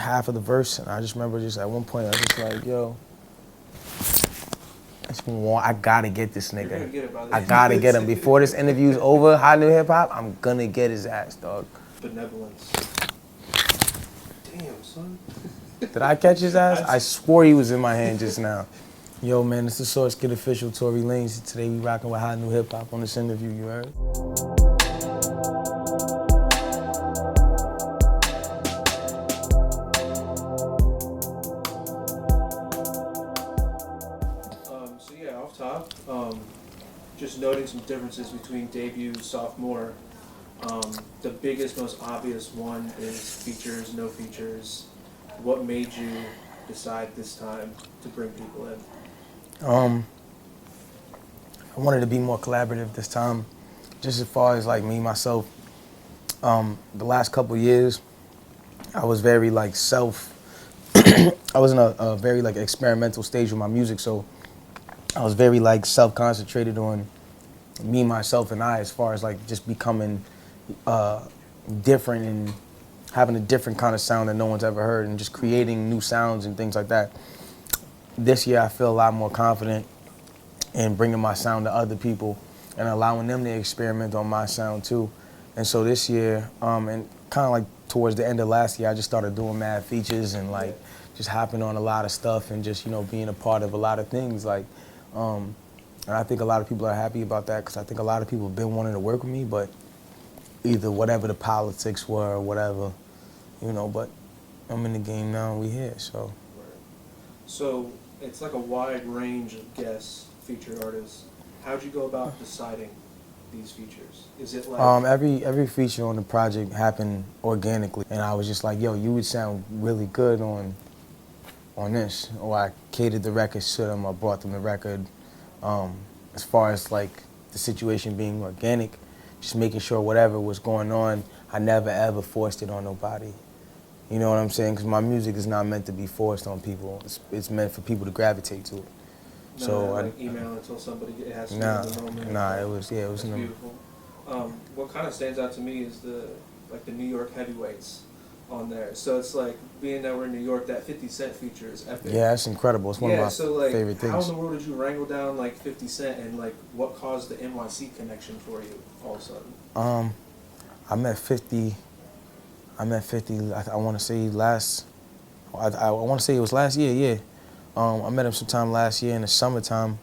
half of the verse, and I just remember just at one point I was just like, yo, I gotta get this You're gonna nigga. get it, brother. I gotta get him. Before this interview's over, Hotnewhiphop, I'm gonna get his ass, dog. Benevolence. Damn, son. Did I catch his ass? I swore he was in my hand just now. Yo, man, it's the Source Kid official, Tory Lanez. Today we rocking with Hotnewhiphop on this interview, you heard? So yeah, off top, just noting some differences between debut, sophomore. The biggest, most obvious one is features, no features. What made you decide this time to bring people in? I wanted to be more collaborative this time, just as far as like me, myself. The last couple years, I was very like I was in a very like experimental stage with my music, so I was very like self-concentrated on me, myself, and I, as far as like just becoming different and having a different kind of sound that no one's ever heard, and just creating new sounds and things like that. This year I feel a lot more confident in bringing my sound to other people and allowing them to experiment on my sound too. And so this year, and kind of like towards the end of last year, I just started doing mad features and like just hopping on a lot of stuff and just, you know, being a part of a lot of things. Like, and I think a lot of people are happy about that, because I think a lot of people have been wanting to work with me, but either whatever the politics were or whatever, you know, but I'm in the game now and we here, so. So it's like a wide range of guest featured artists. How'd you go about deciding these features? Is it like every feature on the project happened organically, and I was just like, yo, you would sound really good on this, or I catered the records to them, I brought them the record. As far as like the situation being organic, just making sure whatever was going on, I never ever forced it on nobody. You know what I'm saying? Because my music is not meant to be forced on people. It's meant for people to gravitate to it. no, So like email until somebody it has to be nah, in the moment? nah, it was That's in the, beautiful. What kind of stands out to me is the New York heavyweights on there. So it's like, being that we're in New York, that 50 Cent feature is epic. yeah, it's incredible. It's one of my so like, favorite things. how in the world did you wrangle down like 50 Cent, and like what caused the NYC connection for you all of a sudden? I met 50, I want to say I want to say it was last year, yeah. I met him sometime last year in the summertime,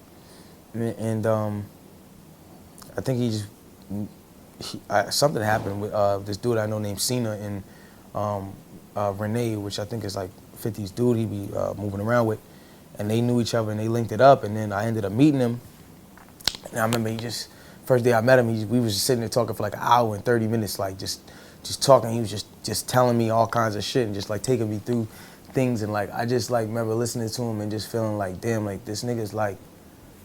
and I think something happened with this dude I know named Cena and Renee, which I think is like 50's dude he be moving around with, and they knew each other and they linked it up, and then I ended up meeting him, and I remember first day I met him, we was just sitting there talking for like an hour and 30 minutes, like just talking. He was just telling me all kinds of shit and just like taking me through things, and like I just like remember listening to him and just feeling like, damn, like this nigga's like,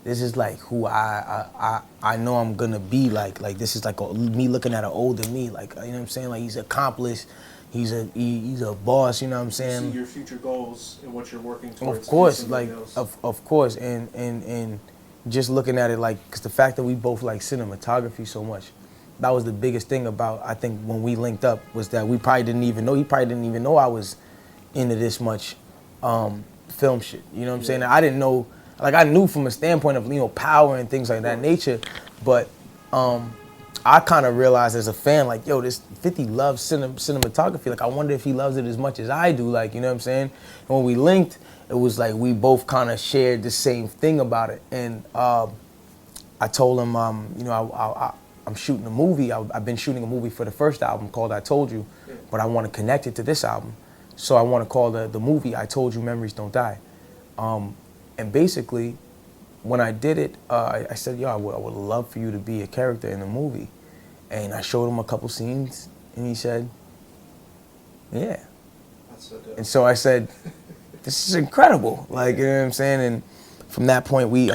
this is like who I know I'm gonna be like this is like me looking at an older me, like, you know what I'm saying, like he's accomplished, he's a boss, you know what I'm saying. You see your future goals and what you're working towards. Of course, like of course, and just looking at it like, because the fact that we both like cinematography so much, that was the biggest thing about, I think, when we linked up, was that he probably didn't even know I was into this much film shit. You know what I'm saying? I didn't know, like I knew from a standpoint of, you know, power and things like that nature, but I kind of realized as a fan, like, yo, this 50 loves cinematography. Like, I wonder if he loves it as much as I do, like, you know what I'm saying? And when we linked, it was like we both kind of shared the same thing about it. And I told him, you know, I'm shooting a movie. I've been shooting a movie for the first album called I Told You, but I want to connect it to this album. So I want to call the movie I Told You Memories Don't Die. And basically, when I did it, I said, yo, I would love for you to be a character in the movie. And I showed him a couple scenes, and he said, yeah. That's so dope. And so I said, this is incredible. Like, you know what I'm saying? And from that point, we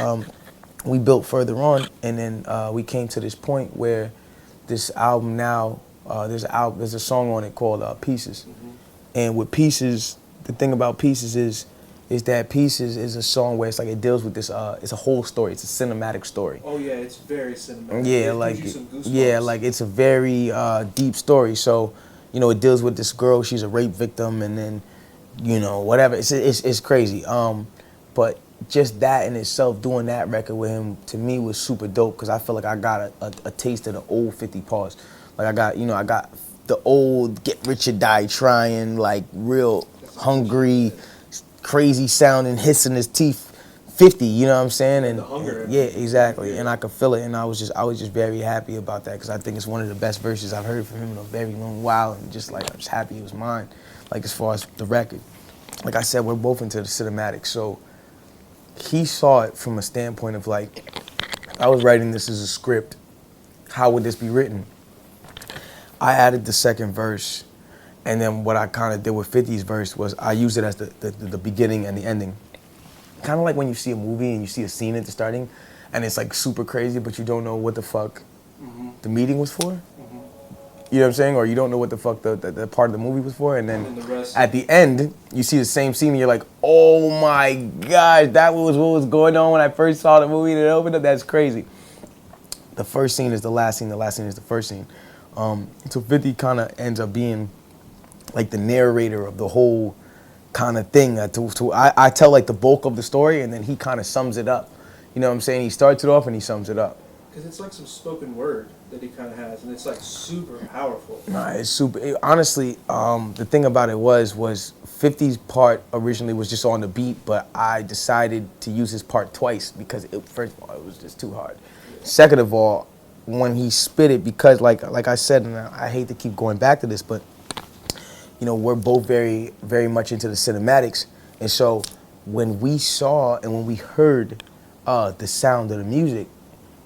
built further on, and then we came to this point where this album now, there's a song on it called Pieces. Mm-hmm. And with Pieces, the thing about Pieces is that Pieces is a song where it's like it deals with this, it's a whole story, it's a cinematic story. Oh yeah, it's very cinematic. Yeah, like it's a very deep story. So, you know, it deals with this girl, she's a rape victim, and then you know, whatever. It's crazy. But just that in itself, doing that record with him, to me was super dope because I feel like I got a taste of the old 50 pause. Like I got the old Get Rich or Die Trying, like real hungry, crazy sounding, hissing his teeth. 50, you know what I'm saying? And the hunger. Yeah, exactly. And I could feel it, and I was just very happy about that because I think it's one of the best verses I've heard from him in a very long while, and just like I'm just happy it was mine. Like as far as the record, like I said, we're both into the cinematic, so he saw it from a standpoint of like, if I was writing this as a script, how would this be written? I added the second verse, and then what I kind of did with 50's verse was I used it as the beginning and the ending. Kind of like when you see a movie and you see a scene at the starting, and it's like super crazy, but you don't know what the fuck the meeting was for. You know what I'm saying? Or you don't know what the fuck the part of the movie was for, and then the rest, at the end, you see the same scene, and you're like, oh my gosh, that was what was going on when I first saw the movie and it opened up. That's crazy. The first scene is the last scene is the first scene. So 50 kind of ends up being like the narrator of the whole kind of thing. I tell like the bulk of the story, and then he kind of sums it up. You know what I'm saying? He starts it off and he sums it up. because it's like some spoken word that he kind of has, and it's like super powerful. Nah, it's super. Honestly, the thing about it was 50's part originally was just on the beat, but I decided to use his part twice because first of all, it was just too hard. Second of all, when he spit it, because like I said, and I hate to keep going back to this, but you know, we're both very, very much into the cinematics, and so when we saw and when we heard the sound of the music,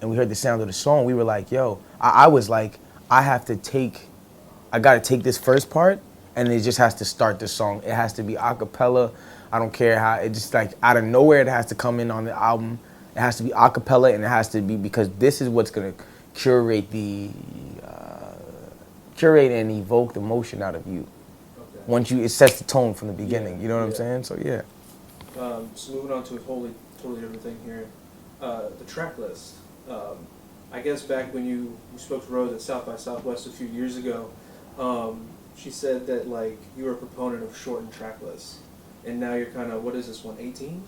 and we heard the sound of the song, we were like, yo, I was like, I gotta take this first part, and it just has to start the song. It has to be a cappella. I don't care how, it just like out of nowhere it has to come in on the album. It has to be a cappella, and it has to be, because this is what's gonna curate and evoke the emotion out of you. Okay. Once it sets the tone from the beginning, you know what I'm Yeah. saying? So yeah. So moving on to a totally different thing here, the track list. I guess back when you spoke to Rose at South by Southwest a few years ago, she said that like you were a proponent of shortened track lists, and now you're kind of, what is this one, 18?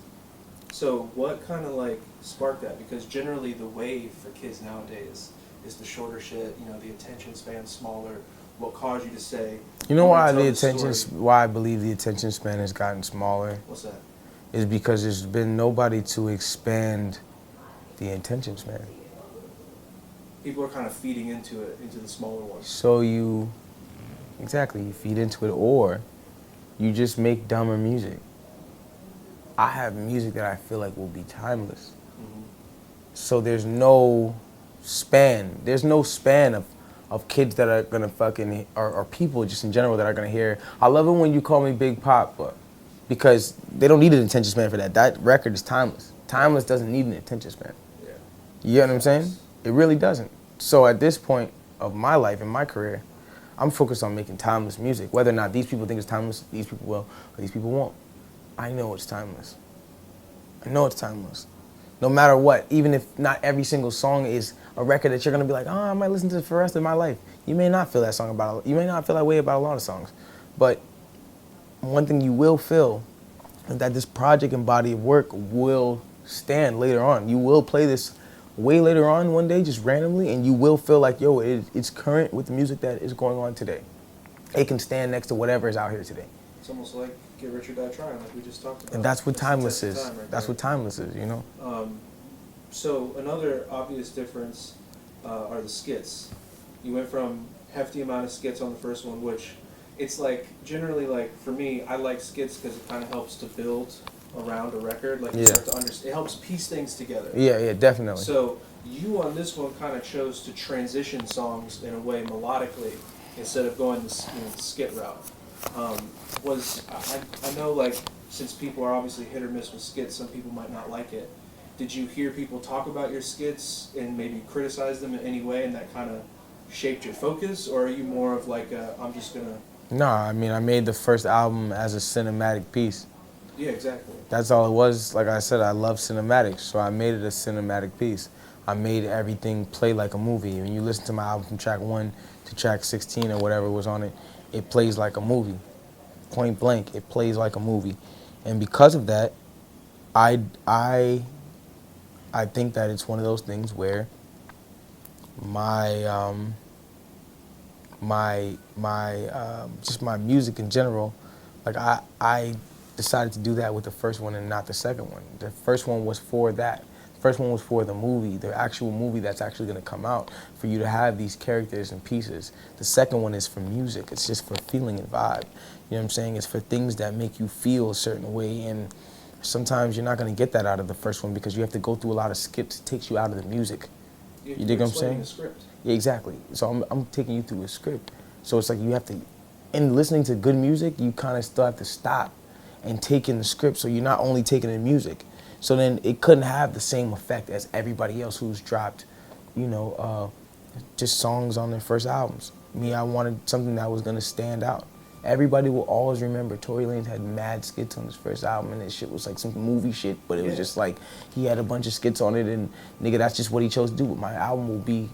So what kind of like sparked that? Because generally the wave for kids nowadays is the shorter shit. You know, the attention span smaller. What caused you to say? You know why why I believe the attention span has gotten smaller What's that? is because there's been nobody to expand the attention span. People are kind of feeding into the smaller ones. So you feed into it, or you just make dumber music. I have music that I feel like will be timeless. Mm-hmm. So there's no span. There's no span of kids that are gonna fucking, or people just in general that are gonna hear, I love it when you call me Big Pop, but because they don't need an attention span for that. That record is timeless. Timeless doesn't need an attention span. Yeah. You know what I'm saying? It really doesn't. So at this point of my life and my career, I'm focused on making timeless music. Whether or not these people think it's timeless, these people will, or these people won't. I know it's timeless. I know it's timeless. No matter what, even if not every single song is a record that you're gonna be like, oh, I might listen to it for the rest of my life. You may not feel that song you may not feel that way about a lot of songs. But one thing you will feel is that this project and body of work will stand later on. You will play this way later on one day, just randomly, and you will feel like, yo, it's current with the music that is going on today. It can stand next to whatever is out here today. It's almost like Get Rich or Die Trying, like we just talked about. And that's what timeless is. Right That's there. what timeless is, you know? So another obvious difference are the skits. You went from hefty amount of skits on the first one, which it's like generally like for me, I like skits because it kind of helps to build around a record. Like you start to understand, it helps piece things together. Yeah, definitely. So you on this one kind of chose to transition songs in a way melodically instead of going the skit route. I know like since people are obviously hit or miss with skits, some people might not like it. Did you hear people talk about your skits and maybe criticize them in any way, and that kind of shaped your focus, or are you more of like I'm just gonna? No, I mean I made the first album as a cinematic piece. Yeah, exactly. That's all it was. Like I said, I love cinematics, so I made it a cinematic piece. I made everything play like a movie. When you listen to my album from track 1 to track 16 or whatever was on it, it plays like a movie. point blank. It plays like a movie, and because of that, I I I think that it's one of those things where my just my music in general, like I decided to do that with the first one and not the second one. The first one was for that. The first one was for the movie, the actual movie that's actually gonna come out, for you to have these characters and pieces. The second one is for music. It's just for feeling and vibe. You know what I'm saying? It's for things that make you feel a certain way, and sometimes you're not gonna get that out of the first one because you have to go through a lot of skips. It takes you out of the music. You dig what I'm saying? The script. Yeah, exactly. So I'm taking you through a script. So it's like you have to, in listening to good music, you kind of still have to stop and take in the script. So you're not only taking in music. So then it couldn't have the same effect as everybody else who's dropped, just songs on their first albums. Me, I wanted something that was gonna stand out. Everybody will always remember Tory Lanez had mad skits on his first album, and his shit was like some movie shit, but it was just like he had a bunch of skits on it, and nigga, that's just what he chose to do. But my album will be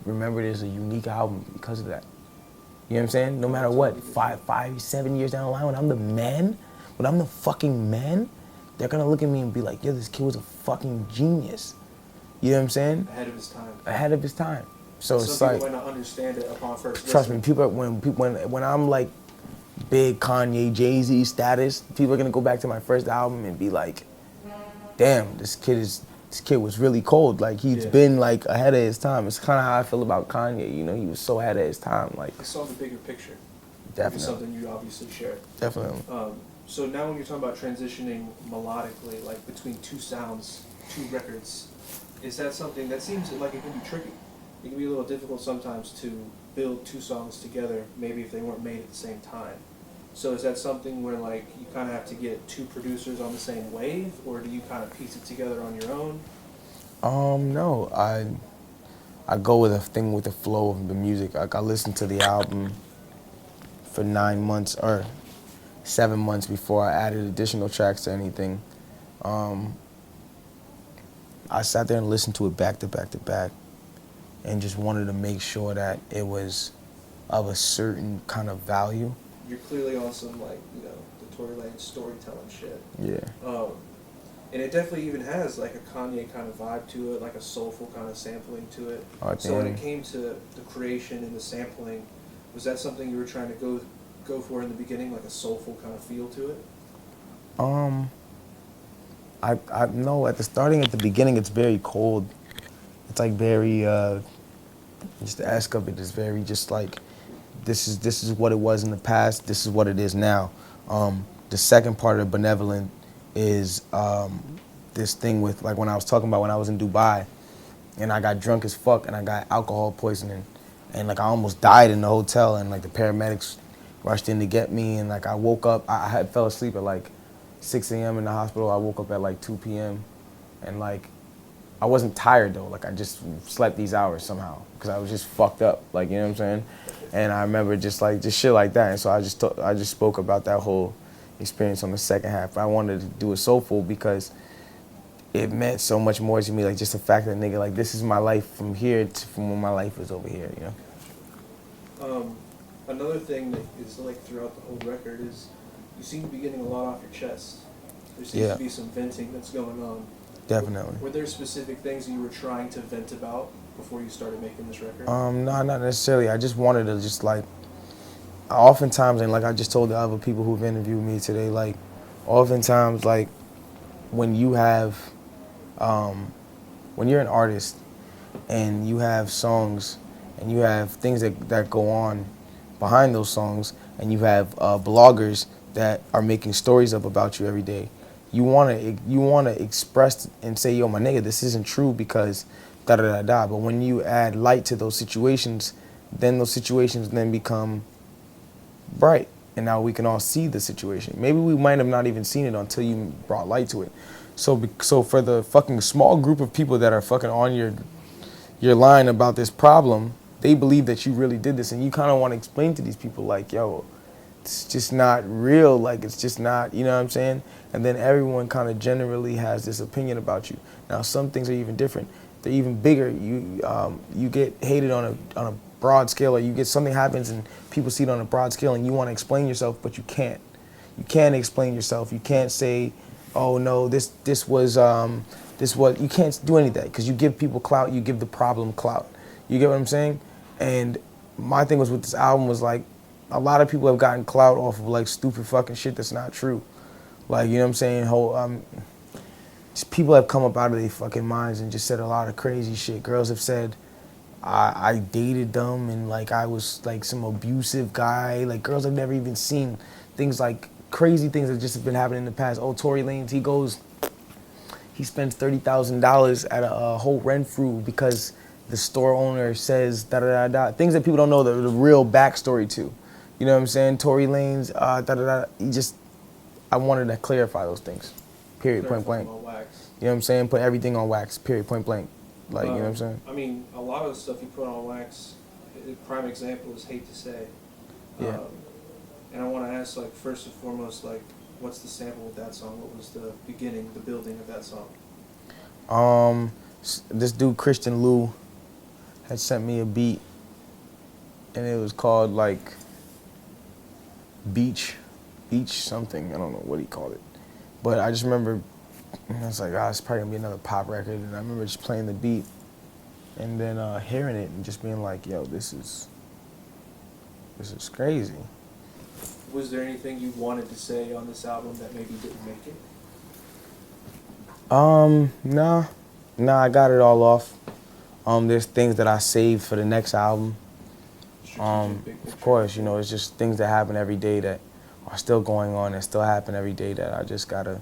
remembered as a unique album because of that. You know what I'm saying? No matter what, 7 years down the line, when I'm the man, when I'm the fucking man, they're gonna look at me and be like, yo, this kid was a fucking genius. You know what I'm saying? Ahead of his time. Ahead of his time. So some it's like, people might not understand it upon first trust listen. me, when I'm like big Kanye, Jay-Z status, people are gonna go back to my first album and be like, damn, this kid was really cold. Like he's been like ahead of his time. It's kind of how I feel about Kanye. You know, he was so ahead of his time. Like I saw the bigger picture. Definitely. It's something you obviously share. Definitely. So now when you're talking about transitioning melodically, like between two sounds, two records, is that something that seems like it can be tricky? It can be a little difficult sometimes to build two songs together, maybe if they weren't made at the same time. So is that something where like you kind of have to get two producers on the same wave, or do you kind of piece it together on your own? No, I go with the flow of the music. Like I listen to the album for 9 months or 7 months before I added additional tracks to anything. I sat there and listened to it back to back to back, and just wanted to make sure that it was of a certain kind of value. You're clearly on some like, the Tory Lanez storytelling shit. Yeah. And it definitely even has like a Kanye kind of vibe to it, like a soulful kind of sampling to it. So when it came to the creation and the sampling, was that something you were trying to go for in the beginning, like a soulful kind of feel to it? I know at the beginning it's very cold. It's like very just the ask of it is very just like this is what it was in the past, this is what it is now. The second part of Benevolent is this thing with like when I was talking about when I was in Dubai and I got drunk as fuck and I got alcohol poisoning and like I almost died in the hotel and like the paramedics rushed in to get me and like I woke up, I had fell asleep at like 6 a.m. in the hospital. I woke up at like 2 p.m. and like I wasn't tired though, like I just slept these hours somehow because I was just fucked up, like, you know what I'm saying? And I remember just shit like that, and so I just spoke about that whole experience on the second half. I wanted to do it soulful because it meant so much more to me, like just the fact that nigga, like this is my life from here to from when my life is over here, you know? Another thing that is like throughout the whole record is you seem to be getting a lot off your chest. There seems to be some venting that's going on. Definitely. Were there specific things you were trying to vent about before you started making this record? No, not necessarily. I just wanted to just like, oftentimes, and like I just told the other people who've interviewed me today, like, oftentimes, like, when you have, when you're an artist and you have songs and you have things that go on behind those songs and you have bloggers that are making stories up about you every day, you wanna express and say, yo, my nigga, this isn't true because da da da da. But when you add light to those situations, then those situations then become bright, and now we can all see the situation. Maybe we might have not even seen it until you brought light to it. So for the fucking small group of people that are fucking on your line about this problem, they believe that you really did this, and you kind of want to explain to these people like, yo, it's just not real, like it's just not, you know what I'm saying? And then everyone kind of generally has this opinion about you. Now some things are even different. They're even bigger. You get hated on a broad scale, or you get something happens and people see it on a broad scale and you want to explain yourself, but you can't. You can't explain yourself. You can't say, oh no, this was you can't do any of that because you give people clout. You give the problem clout. You get what I'm saying? And my thing was with this album was like, a lot of people have gotten clout off of like stupid fucking shit that's not true. Like, you know what I'm saying? Just people have come up out of their fucking minds and just said a lot of crazy shit. Girls have said I dated them and like I was like some abusive guy. Like girls have never even seen things like crazy things that just have been happening in the past. Oh, Tory Lanez, he spends $30,000 at a whole Renfrew because the store owner says da da da da. Things that people don't know the real backstory to. You know what I'm saying? Tory Lanez, da da da. I wanted to clarify those things. Period, point blank. You know what I'm saying? Put everything on wax. Period, point blank. Like, you know what I'm saying? I mean, a lot of the stuff you put on wax, a prime example is Hate to Say. Yeah. And I want to ask, like, first and foremost, like, what's the sample of that song? What was the beginning, the building of that song? This dude, Christian Lou, had sent me a beat, and it was called, like, Beach something. I don't know what he called it. But I just remember, I was like, it's probably gonna be another pop record. And I remember just playing the beat and then hearing it and just being like, yo, this is crazy. Was there anything you wanted to say on this album that maybe didn't make it? Nah, I got it all off. There's things that I saved for the next album. Of course, you know, it's just things that happen every day that are still going on and still happen every day that I just gotta,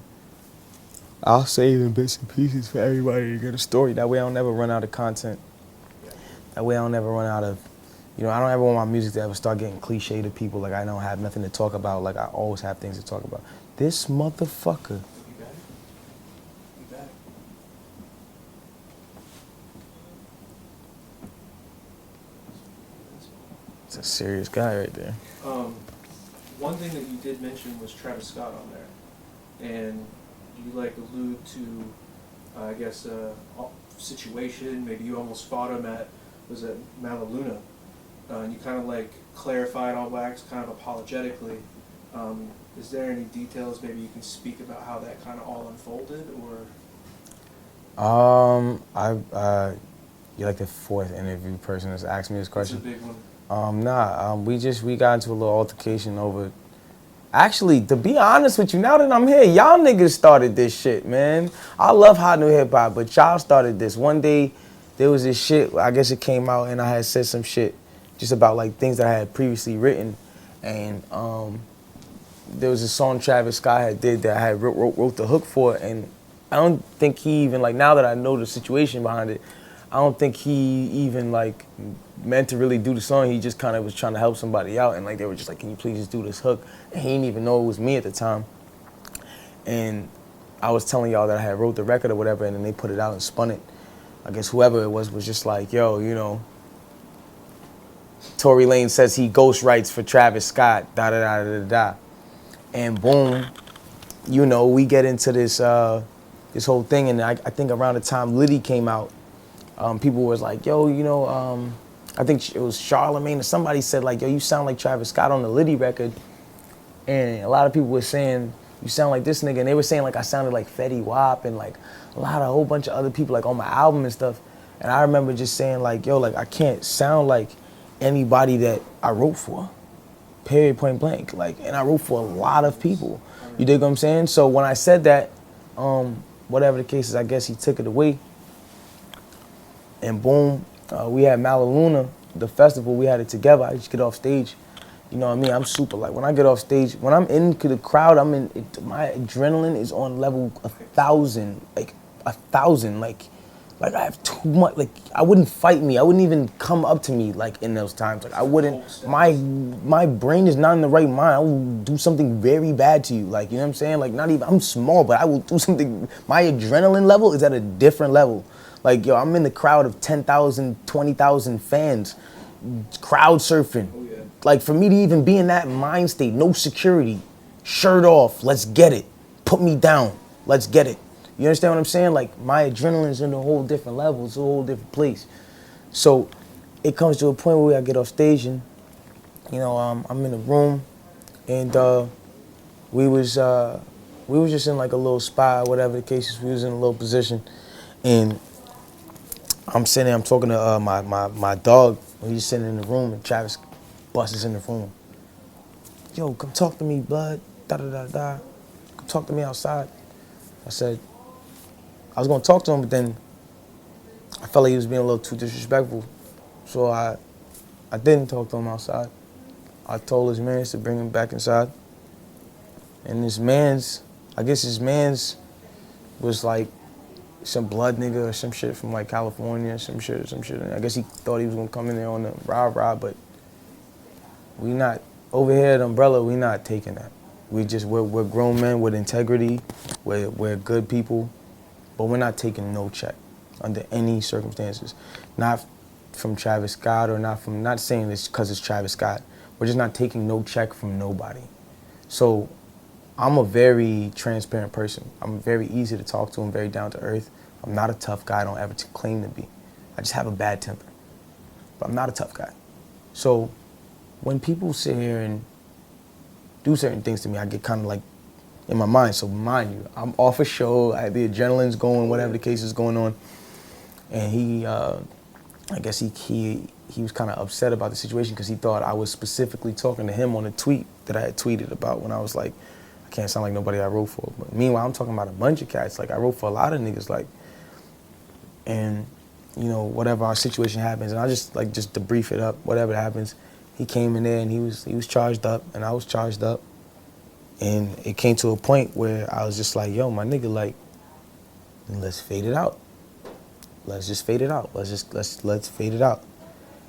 I'll save in bits and pieces for everybody to get a story. That way I don't never run out of content. That way I don't ever run out of, you know, I don't ever want my music to ever start getting cliche to people. Like I don't have nothing to talk about. Like I always have things to talk about. This motherfucker. You got it? You got it. It's a serious guy right there. One thing that you did mention was Travis Scott on there, and you like allude to, I guess, a situation. Maybe you almost fought him at, was it Malaluna? And you kind of like clarified on wax, kind of apologetically. Is there any details maybe you can speak about how that kind of all unfolded, or? You're like the fourth interview person that's asked me this question. It's a big one. We got into a little altercation over. Actually, to be honest with you, now that I'm here, y'all niggas started this shit, man. I love Hotnewhiphop, but y'all started this. One day, there was this shit. I guess it came out, and I had said some shit just about like things that I had previously written, and there was a song Travis Scott had did that I had wrote the hook for, and I don't think he even like now that I know the situation behind it, I don't think he even like meant to really do the song. He just kind of was trying to help somebody out, and like they were just like, can you please just do this hook? And he didn't even know it was me at the time. And I was telling y'all that I had wrote the record or whatever, and then they put it out and spun it. I guess whoever it was just like, yo, you know, Tory Lanez says he ghost writes for Travis Scott, da da da da da. And boom, you know, we get into this this whole thing, and I think around the time Liddy came out, people was like, yo, you know, I think it was Charlemagne or somebody said like, yo, you sound like Travis Scott on the Liddy record. And a lot of people were saying, you sound like this nigga. And they were saying like I sounded like Fetty Wap and like a whole bunch of other people like on my album and stuff. And I remember just saying like, yo, like I can't sound like anybody that I wrote for. Period, point blank. Like, and I wrote for a lot of people. You dig what I'm saying? So when I said that, whatever the case is, I guess he took it away. And boom, we had Malaluna, the festival, we had it together. I just get off stage. You know what I mean? I'm super, like, when I get off stage, when I'm into the crowd, my adrenaline is on level 1,000, like 1,000. Like I have too much, like, I wouldn't fight me. I wouldn't even come up to me, like, in those times. Like, I wouldn't, my brain is not in the right mind. I will do something very bad to you. Like, you know what I'm saying? Like, not even, I'm small, but I will do something, my adrenaline level is at a different level. Like, yo, I'm in the crowd of 10,000, 20,000 fans, crowd surfing. Oh, yeah. Like, for me to even be in that mind state, no security, shirt off, let's get it. Put me down, let's get it. You understand what I'm saying? Like, my adrenaline's in a whole different level. It's a whole different place. So it comes to a point where I get off stage and, you know, I'm in a room and we was just in like a little spot, whatever the case is. We was in a little position, and I'm sitting there, I'm talking to my dog. He's sitting in the room, and Travis busts in the room. Yo, come talk to me, blood. Da da da da. Come talk to me outside. I said, I was gonna talk to him, but then I felt like he was being a little too disrespectful. So I didn't talk to him outside. I told his mans to bring him back inside. And I guess his mans was like some blood nigga or some shit from like California, some shit. And I guess he thought he was gonna come in there on the rah-rah, but we not, over here at Umbrella, we not taking that. We're grown men with integrity, we're good people, but we're not taking no check under any circumstances. Not from Travis Scott or not saying this because it's Travis Scott. We're just not taking no check from nobody. So I'm a very transparent person. I'm very easy to talk to. I'm very down to earth. I'm not a tough guy. I don't ever claim to be. I just have a bad temper. But I'm not a tough guy. So when people sit here and do certain things to me, I get kind of like in my mind. So mind you, I'm off a show. The adrenaline's going, whatever the case is going on. And he, I guess he was kind of upset about the situation because he thought I was specifically talking to him on a tweet that I had tweeted about when I was like, I can't sound like nobody I wrote for. But meanwhile, I'm talking about a bunch of cats. Like, I wrote for a lot of niggas, like, and, you know, whatever our situation happens, and I just to brief it up, whatever happens, he came in there and he was charged up, and I was charged up. And it came to a point where I was just like, yo, my nigga, like, let's fade it out. Let's just fade it out. Let's fade it out.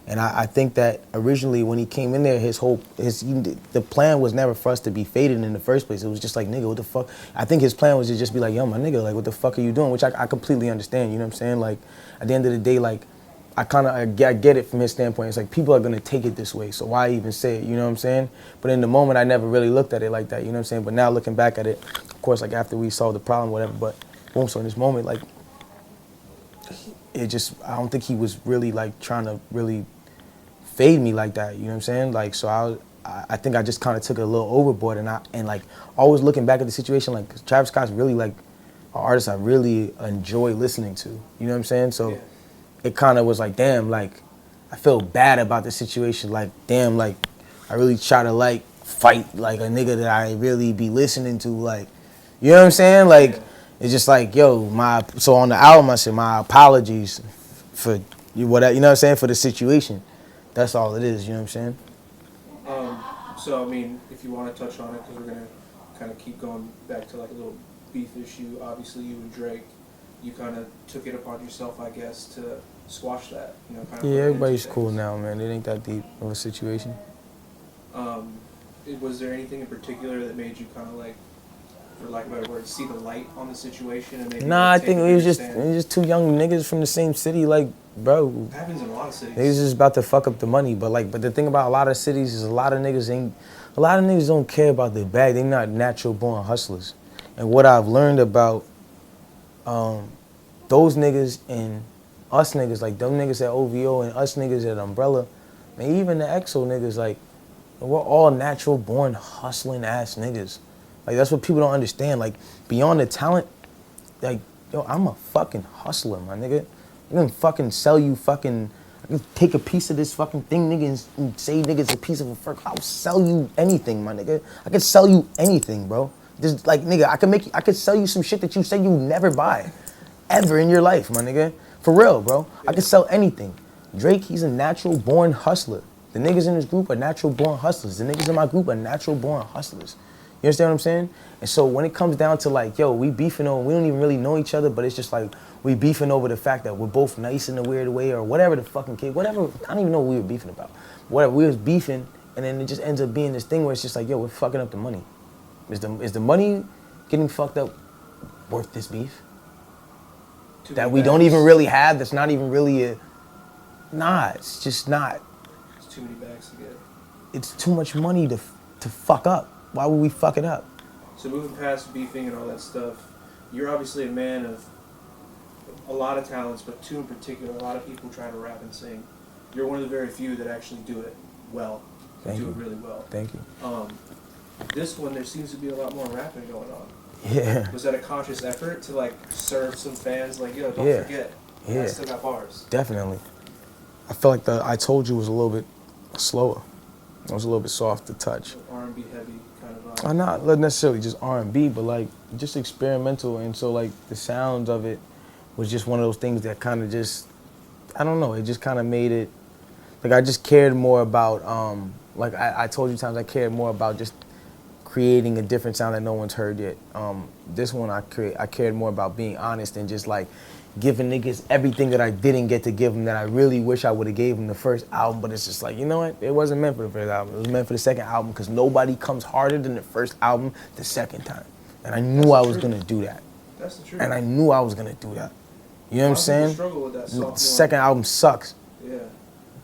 And I think that originally when he came in there, the plan was never for us to be faded in the first place. It was just like, nigga, what the fuck? I think his plan was to just be like, yo, my nigga, like, what the fuck are you doing? Which I completely understand, you know what I'm saying? Like, at the end of the day, like, I get it from his standpoint. It's like, people are gonna take it this way, so why even say it, you know what I'm saying? But in the moment, I never really looked at it like that, you know what I'm saying? But now looking back at it, of course, like, after we solved the problem, whatever, but boom, so in this moment, like, I don't think he was really, like, trying to really fade me like that, you know what I'm saying? Like, so I think I just kind of took it a little overboard, and like, always looking back at the situation, like, 'cause Travis Scott's really, like, an artist I really enjoy listening to, you know what I'm saying? So yeah. It kind of was like, damn, like, I feel bad about the situation, like, damn, like, I really try to, like, fight, like, a nigga that I really be listening to, like, you know what I'm saying? Like, yeah. It's just like, yo, so on the album, I said, my apologies for whatever, you know what I'm saying, for the situation. That's all it is, you know what I'm saying? So, I mean, if you want to touch on it, because we're going to kind of keep going back to, like, a little beef issue. Obviously, you and Drake, you kind of took it upon yourself, I guess, to squash that, you know, kind of. Yeah, everybody's cool now, man. It ain't that deep of a situation. Was there anything in particular that made you kind of, like, for lack of a better word, see the light on the situation? And maybe nah, I think we was just two young niggas from the same city, like, bro. It happens in a lot of cities. They was just about to fuck up the money, but the thing about a lot of cities is a lot of niggas don't care about their bag. They not natural born hustlers. And what I've learned about those niggas and us niggas, like them niggas at OVO and us niggas at Umbrella, and even the EXO niggas, like, we're all natural born hustling ass niggas. Like, that's what people don't understand. Like, beyond the talent, like, yo, I'm a fucking hustler, my nigga. I can fucking sell you fucking, I can take a piece of this fucking thing, nigga, and say nigga's a piece of a fuck. I'll sell you anything, my nigga. I can sell you anything, bro. Just like, nigga, I could sell you some shit that you say you never buy, ever in your life, my nigga. For real, bro. I can sell anything. Drake, he's a natural born hustler. The niggas in his group are natural born hustlers. The niggas in my group are natural born hustlers. You understand what I'm saying? And so when it comes down to, like, yo, we beefing over, we don't even really know each other, but it's just like we beefing over the fact that we're both nice in a weird way or whatever the fucking kid, whatever, I don't even know what we were beefing about. Whatever, we was beefing, and then it just ends up being this thing where it's just like, yo, we're fucking up the money. Is the money getting fucked up worth this beef? That we don't even really have, that's not even really nah, it's just not. It's too many bags to get. It's too much money to fuck up. Why would we fuck it up? So moving past beefing and all that stuff, you're obviously a man of a lot of talents, but two in particular. A lot of people try to rap and sing. You're one of the very few that actually do it well. Thank you. Do it really well. Thank you. This one, there seems to be a lot more rapping going on. Yeah. Was that a conscious effort to like serve some fans like, yo, don't Yeah. forget, Yeah. I still got bars? Definitely. I feel like the I Told You was a little bit slower. It was a little bit soft to touch. R&B heavy kind of vibe. Not necessarily just R&B, but like just experimental. And so like the sounds of it was just one of those things that kind of just, I don't know, it just kind of made it, like I just cared more about, like I told you times I cared more about just creating a different sound that no one's heard yet. This one I cared more about being honest and just like giving niggas everything that I didn't get to give them that I really wish I would have gave them the first album, but it's just like, you know what? It wasn't meant for the first album. It was meant for the second album because nobody comes harder than the first album the second time. And I knew I was going to do that. That's the truth. And I knew I was going to do that. You know what I'm saying? Struggle with that The sophomore. second album sucks. Yeah.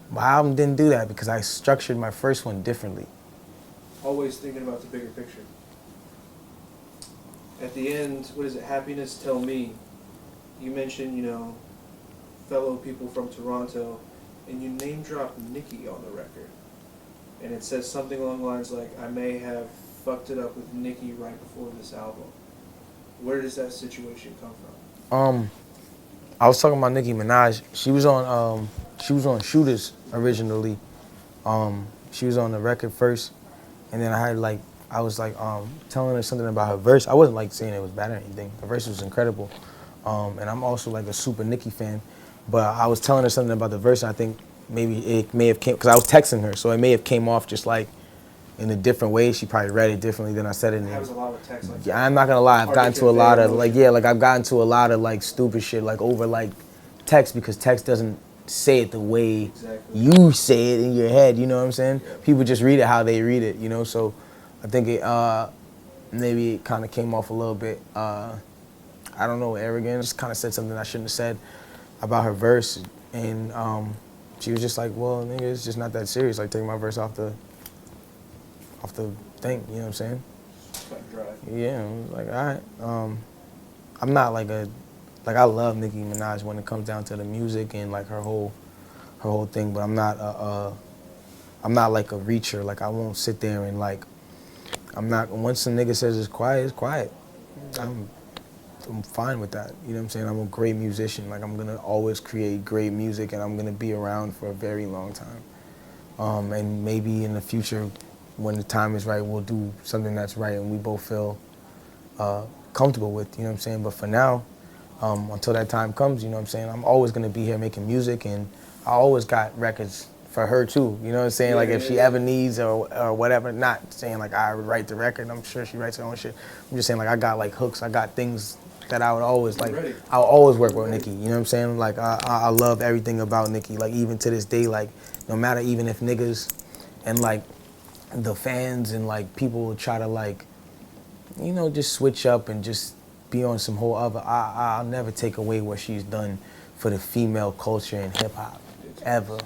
My album didn't do that because I structured my first one differently. Always thinking about the bigger picture. At the end, what is it? Happiness Tell Me. You mentioned, you know, fellow people from Toronto, and you name dropped Nicki on the record. And it says something along the lines like, I may have fucked it up with Nicki right before this album. Where does that situation come from? I was talking about Nicki Minaj. She was on Shooters originally. She was on the record first, and then I was telling her something about her verse. I wasn't like saying it was bad or anything. The verse was incredible. And I'm also like a super Nicki fan, but I was telling her something about the verse. And I think maybe it may have came because I was texting her, so it may have came off just like in a different way. She probably read it differently than I said it. It happens a lot with text like that. Yeah, I'm not gonna lie. I've gotten to a lot of I've gotten to a lot of like stupid shit like over like text because text doesn't say it the way you say it in your head. You know what I'm saying? Yeah. People just read it how they read it. You know, so I think it maybe it kind of came off a little bit. I don't know, arrogant. Just kind of said something I shouldn't have said about her verse, and she was just like, "Well, nigga, it's just not that serious. Like, take my verse off the thing." You know what I'm saying? Cut dry. Yeah, I was like, all right. I'm not like I love Nicki Minaj when it comes down to the music and like her whole thing, but I'm not like a reacher. Like I won't sit there and like once a nigga says it's quiet, it's quiet. I'm fine with that. You know what I'm saying? I'm a great musician. Like I'm gonna always create great music and I'm gonna be around for a very long time. And maybe in the future, when the time is right, we'll do something that's right and we both feel comfortable with, you know what I'm saying? But for now, until that time comes, you know what I'm saying, I'm always gonna be here making music and I always got records for her too, you know what I'm saying? Like if she ever needs or whatever, not saying like I write the record, I'm sure she writes her own shit. I'm just saying like I got like hooks, I got things that I would always like, I'll always work with Nicki, you know what I'm saying? Like I love everything about Nicki, like even to this day, like no matter even if niggas and like the fans and like people will try to like, you know, just switch up and just be on some whole other, I'll never take away what she's done for the female culture in hip hop, ever.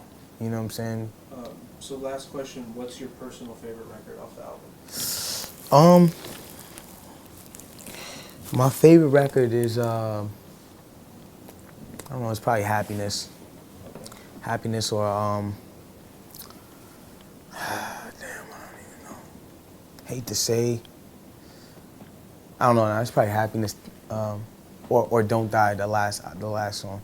You know what I'm saying? So last question, what's your personal favorite record off the album? My favorite record is, I don't know, it's probably Happiness. Okay. Happiness or, damn, I don't even know. Hate to say. I don't know, it's probably Happiness, or Don't Die, the last song.